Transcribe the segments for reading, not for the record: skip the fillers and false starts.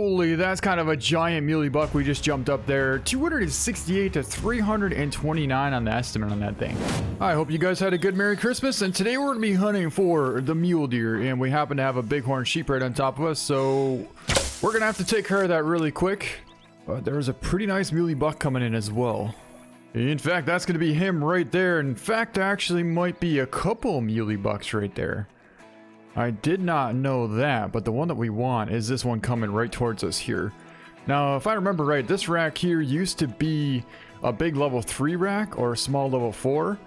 Holy, that's kind of a giant muley buck we just jumped up there. 268 to 329 on the estimate on that thing. I hope you guys had a good Merry Christmas, and today we're going to be hunting for the mule deer, and we happen to have a bighorn sheep right on top of us, so we're going to have to take care of that really quick. But there's a pretty nice muley buck coming in as well. In fact, that's going to be him right there. In fact, actually might be a couple muley bucks right there. I did not know that, but the one that we want is this one coming right towards us here. Now, if I remember right, this rack here used to be a big level 3 rack or a small level 4,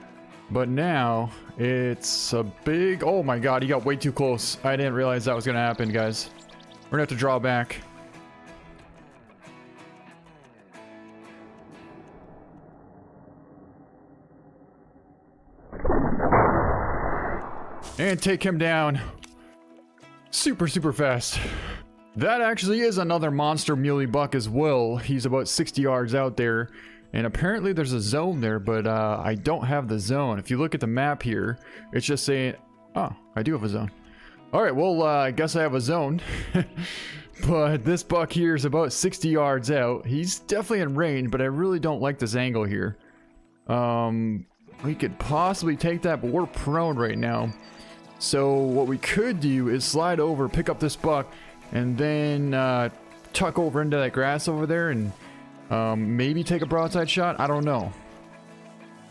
but now it's a big... Oh my god, he got way too close. I didn't realize that was going to happen, guys. We're going to have to draw back. And take him down. Super fast. That actually is another monster muley buck as well. He's about 60 yards out there. And apparently there's a zone there, but I don't have the zone. If you look at the map here, it's just saying... Oh, I do have a zone. Alright, well, I guess I have a zone. But this buck here is about 60 yards out. He's definitely in range, but I really don't like this angle here. We could possibly take that, but we're prone right now. So what we could do is slide over, pick up this buck, and then tuck over into that grass over there and maybe take a broadside shot. I don't know.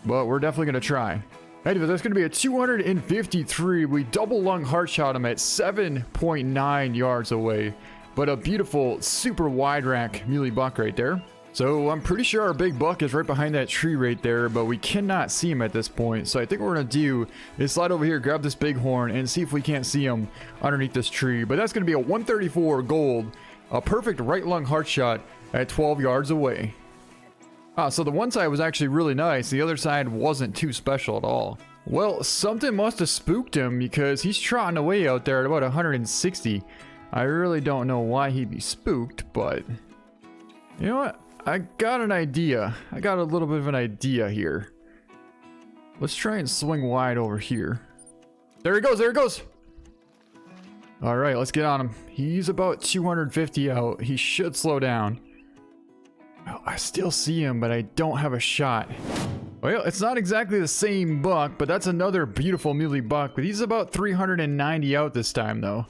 But we're definitely going to try. Anyway, that's going to be a 253. We double lung heart shot him at 7.9 yards away. But a beautiful, super wide rack muley buck right there. So I'm pretty sure our big buck is right behind that tree right there, but we cannot see him at this point. So I think what we're going to do is slide over here, grab this bighorn, and see if we can't see him underneath this tree. But that's going to be a 134 gold, a perfect right lung heart shot at 12 yards away. So the one side was actually really nice. The other side wasn't too special at all. Well, something must have spooked him because he's trotting away out there at about 160. I really don't know why he'd be spooked, but you know what? I got an idea. I got a little bit of an idea here. Let's try and swing wide over here. There he goes, there he goes. All right, let's get on him. He's about 250 out. He should slow down. Oh, I still see him, but I don't have a shot. Well, it's not exactly the same buck, but that's another beautiful muley buck. But he's about 390 out this time, though.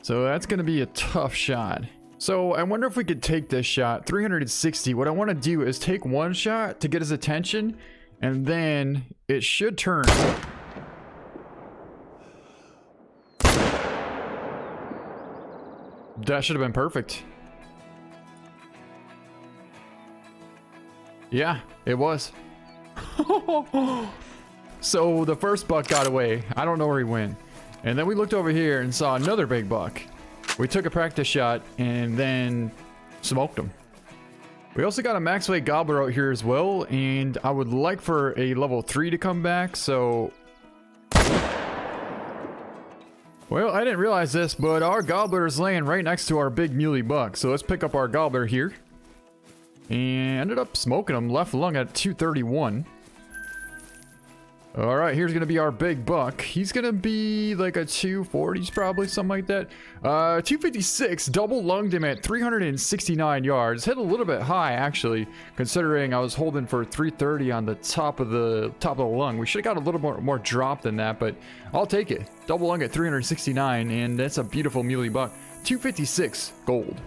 So that's going to be a tough shot. So I wonder if we could take this shot, 360. What I want to do is take one shot to get his attention, and then it should turn. That should have been perfect. Yeah, it was. So the first buck got away. I don't know where he went. And then we looked over here and saw another big buck. We took a practice shot and then smoked him. We also got a max weight gobbler out here as well, and I would like for a level 3 to come back, so... Well, I didn't realize this, but our gobbler is laying right next to our big muley buck. So let's pick up our gobbler here. And ended up smoking him left lung at 231. All right, here's going to be our big buck. He's going to be like a 240s probably, something like that. 256, double lunged him at 369 yards. Hit a little bit high, actually, considering I was holding for 330 on the top of the lung. We should have got a little more drop than that, but I'll take it. Double lung at 369, and that's a beautiful muley buck. 256 gold.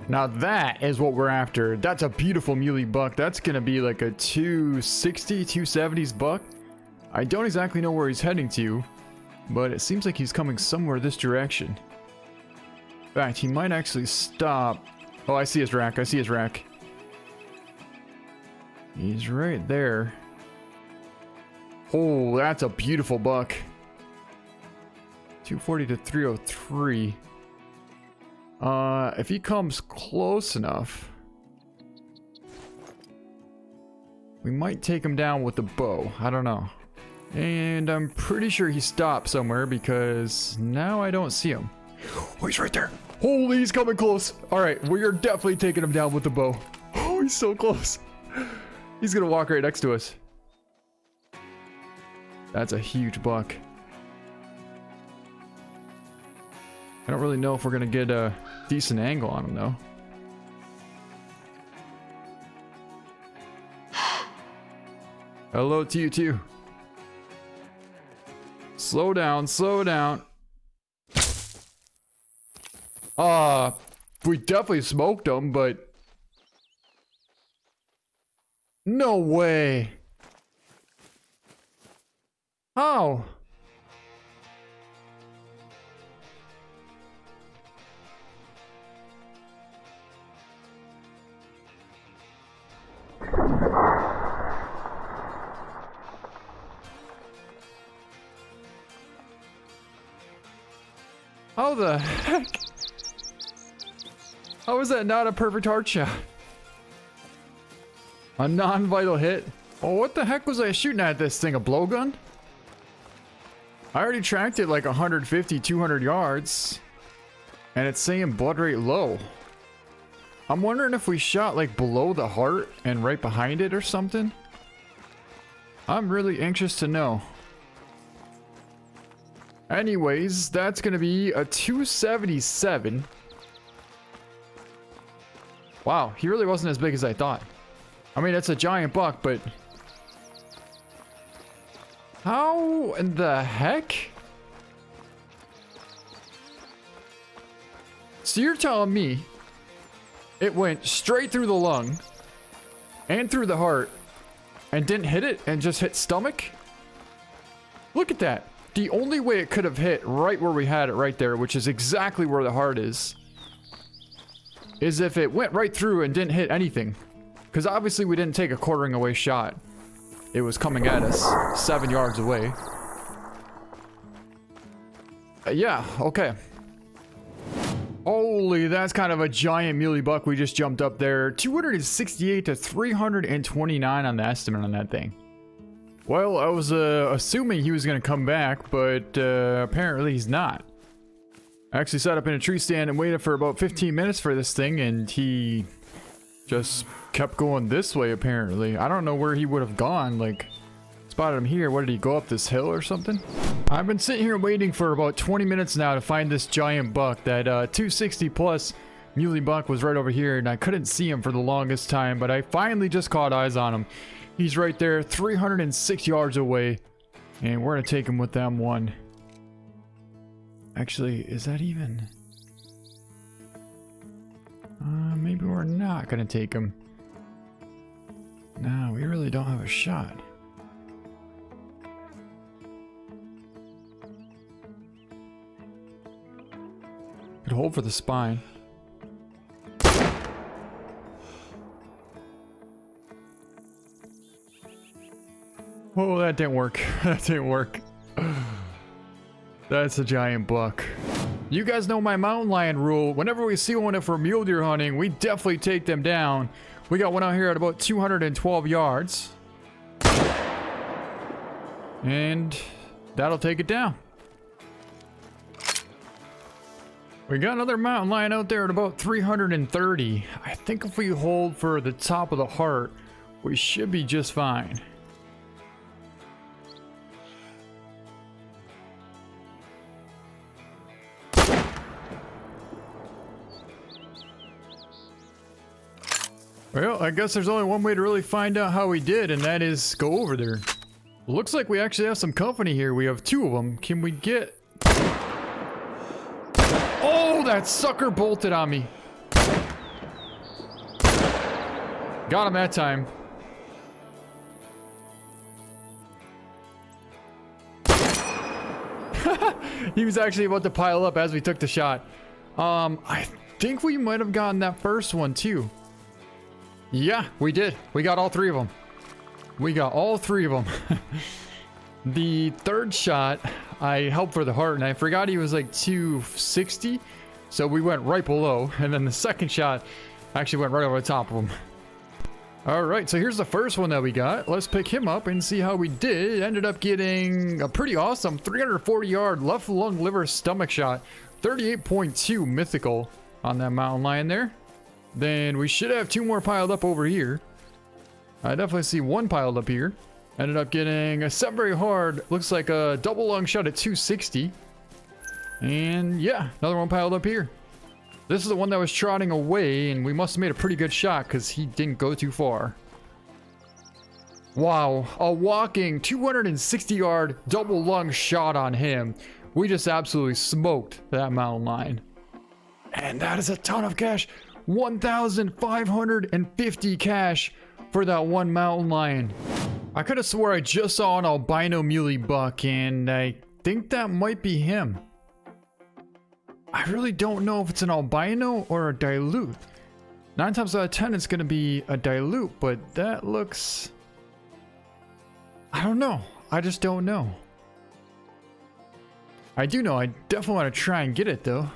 Now that is what we're after. That's a beautiful muley buck. That's going to be like a 260, 270s buck. I don't exactly know where he's heading to, but it seems like he's coming somewhere this direction. In fact, he might actually stop. Oh, I see his rack. I see his rack. He's right there. Oh, that's a beautiful buck. 240 to 303. If he comes close enough, we might take him down with the bow. I don't know. And I'm pretty sure he stopped somewhere because now I don't see him. Oh, he's right there. Holy, he's coming close. All right, we are definitely taking him down with the bow. Oh, he's so close. He's gonna walk right next to us. That's a huge buck. I don't really know if we're gonna get a decent angle on him though. Hello to you too. Slow down, slow down. We definitely smoked them, but no way. How? How the heck? How is that not a perfect heart shot? A non-vital hit? Oh, what the heck was I shooting at this thing? A blowgun? I already tracked it like 150, 200 yards. And it's saying blood rate low. I'm wondering if we shot like below the heart and right behind it or something. I'm really anxious to know. Anyways, that's gonna be a 277. Wow, he really wasn't as big as I thought. I mean, it's a giant buck, but how in the heck? So you're telling me it went straight through the lung and through the heart and didn't hit it and just hit stomach? Look at that. The only way it could have hit right where we had it right there, which is exactly where the heart is if it went right through and didn't hit anything. Because obviously we didn't take a quartering away shot. It was coming at us 7 yards away. Yeah, okay. Holy, that's kind of a giant muley buck we just jumped up there. 268 to 329 on the estimate on that thing. Well, I was assuming he was going to come back, but apparently he's not. I actually sat up in a tree stand and waited for about 15 minutes for this thing, and he just kept going this way, apparently. I don't know where he would have gone. Like, spotted him here. What, did he go up this hill or something? I've been sitting here waiting for about 20 minutes now to find this giant buck. That 260 plus muley buck was right over here, and I couldn't see him for the longest time, but I finally just caught eyes on him. He's right there, 306 yards away, and we're gonna take him with them one. Actually, is that even? Maybe we're not gonna take him. No, we really don't have a shot. Could hold for the spine. Oh, that didn't work. That didn't work. That's a giant buck. You guys know my mountain lion rule. Whenever we see one for mule deer hunting, we definitely take them down. We got one out here at about 212 yards. And that'll take it down. We got another mountain lion out there at about 330. I think if we hold for the top of the heart, we should be just fine. Well, I guess there's only one way to really find out how we did, and that is go over there. Looks like we actually have some company here. We have two of them. Can we get... Oh, that sucker bolted on me. Got him that time. He was actually about to pile up as we took the shot. I think we might have gotten that first one too. Yeah, we did. We got all three of them. We got all three of them. The third shot, I helped for the heart, and I forgot he was like 260, so we went right below. And then the second shot actually went right over the top of him. All right, so here's the first one that we got. Let's pick him up and see how we did. Ended up getting a pretty awesome 340-yard left lung liver stomach shot. 38.2 mythical on that mountain lion there. Then we should have two more piled up over here. I definitely see one piled up here. Ended up getting a 7 very hard. Looks like a double lung shot at 260. And yeah, another one piled up here. This is the one that was trotting away, and we must have made a pretty good shot because he didn't go too far. Wow, a walking 260 yard double lung shot on him. We just absolutely smoked that mountain lion. And that is a ton of cash. 1,550 cash for that one mountain lion. I could have swore I just saw an albino muley buck, and I think that might be him. I really don't know if it's an albino or a dilute. 9 times out of 10 it's gonna be a dilute, but that looks... I don't know. I just don't know. I do know I definitely want to try and get it though.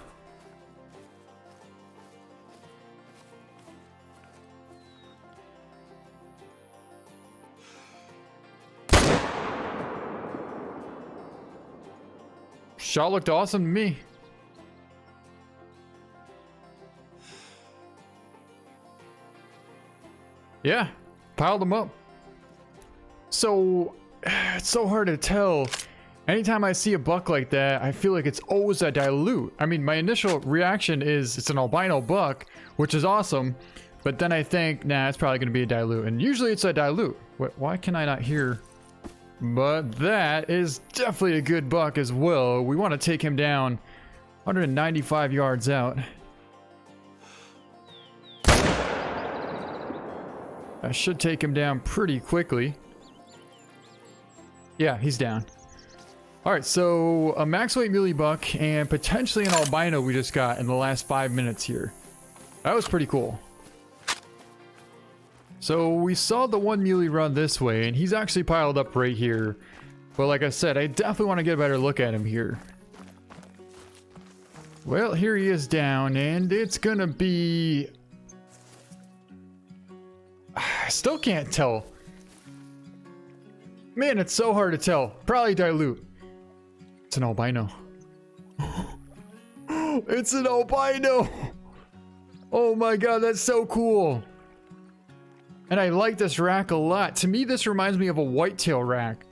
Shot looked awesome to me. Yeah, piled them up. So, it's so hard to tell. Anytime I see a buck like that, I feel like it's always a dilute. I mean, my initial reaction is it's an albino buck, which is awesome. But then I think, nah, it's probably going to be a dilute. And usually it's a dilute. Why can I not hear? But that is definitely a good buck as well. We want to take him down 195 yards out. I should take him down pretty quickly. Yeah, he's down. Alright, so a max weight muley buck and potentially an albino we just got in the last 5 minutes here. That was pretty cool. So we saw the one muley run this way, and he's actually piled up right here. But like I said, I definitely want to get a better look at him here. Well, here he is down, and it's gonna be... I still can't tell. Man, it's so hard to tell. Probably dilute. It's an albino. It's an albino! Oh my god, that's so cool. And I like this rack a lot. To me, this reminds me of a whitetail rack.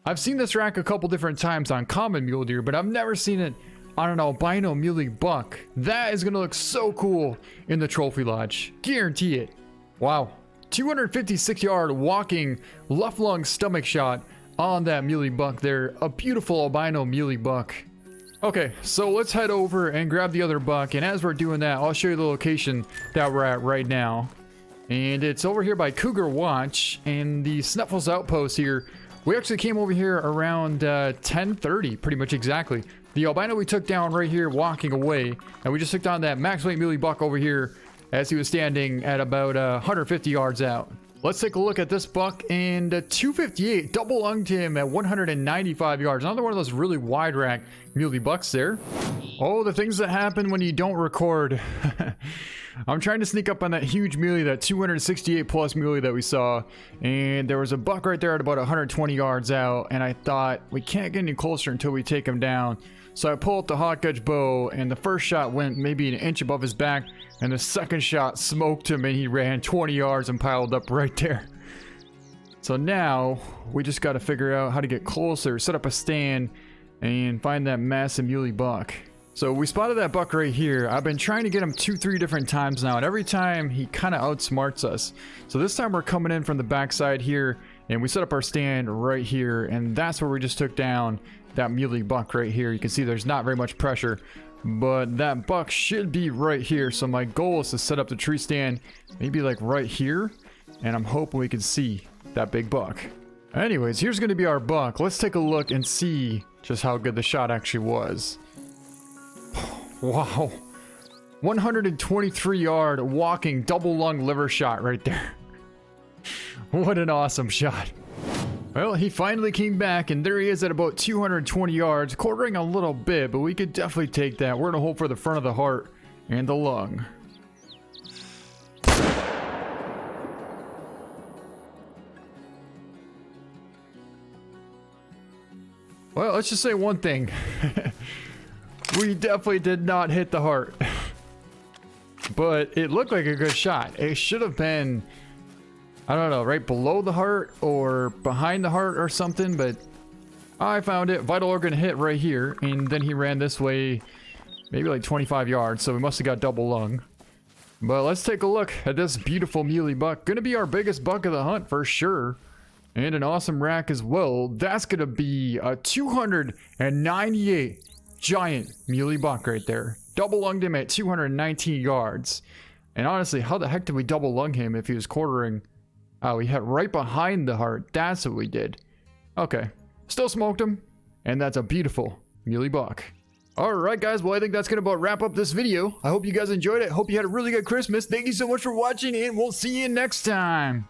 I've seen this rack a couple different times on common mule deer, but I've never seen it on an albino muley buck. That is gonna look so cool in the trophy lodge. Guarantee it. Wow. 256 yard walking left lung stomach shot on that muley buck there. A beautiful albino muley buck. Okay, so let's head over and grab the other buck. And as we're doing that, I'll show you the location that we're at right now. And it's over here by Cougar Watch and the Snuffles Outpost here. We actually came over here around 10:30, pretty much exactly. The albino we took down right here walking away. And we just took down that max weight muley buck over here as he was standing at about 150 yards out. Let's take a look at this buck, and 258 double lunged him at 195 yards. Another one of those really wide rack muley bucks there. Oh, the things that happen when you don't record. I'm trying to sneak up on that huge muley, that 268 plus muley that we saw, and there was a buck right there at about 120 yards out, and I thought we can't get any closer until we take him down. So I pull up the hot edge bow, and the first shot went maybe an inch above his back, and the second shot smoked him, and he ran 20 yards and piled up right there. So now we just got to figure out how to get closer, set up a stand, and find that massive muley buck. So we spotted that buck right here. I've been trying to get him 2-3 different times now, and every time he kind of outsmarts us. So this time we're coming in from the backside here, and we set up our stand right here, and that's where we just took down that muley buck right here. You can see there's not very much pressure, but that buck should be right here. So my goal is to set up the tree stand maybe like right here, and I'm hoping we can see that big buck. Anyways, here's going to be our buck. Let's take a look and see just how good the shot actually was. Wow, 123 yard walking double lung liver shot right there. What an awesome shot. Well, he finally came back, and there he is at about 220 yards, quartering a little bit, but we could definitely take that. We're gonna hold for the front of the heart and the lung. Well, let's just say one thing. We definitely did not hit the heart. But it looked like a good shot. It should have been, I don't know, right below the heart or behind the heart or something, but I found it. Vital organ hit right here, and then he ran this way maybe like 25 yards, so we must have got double lung. But let's take a look at this beautiful muley buck. Gonna be our biggest buck of the hunt for sure. And an awesome rack as well. That's gonna be a 298 giant muley buck right there. Double lunged him at 219 yards. And honestly, how the heck did we double lung him if he was quartering? Oh, we hit right behind the heart. That's what we did. Okay. Still smoked him. And that's a beautiful muley buck. Alright guys, well I think that's gonna about wrap up this video. I hope you guys enjoyed it. Hope you had a really good Christmas. Thank you so much for watching and we'll see you next time.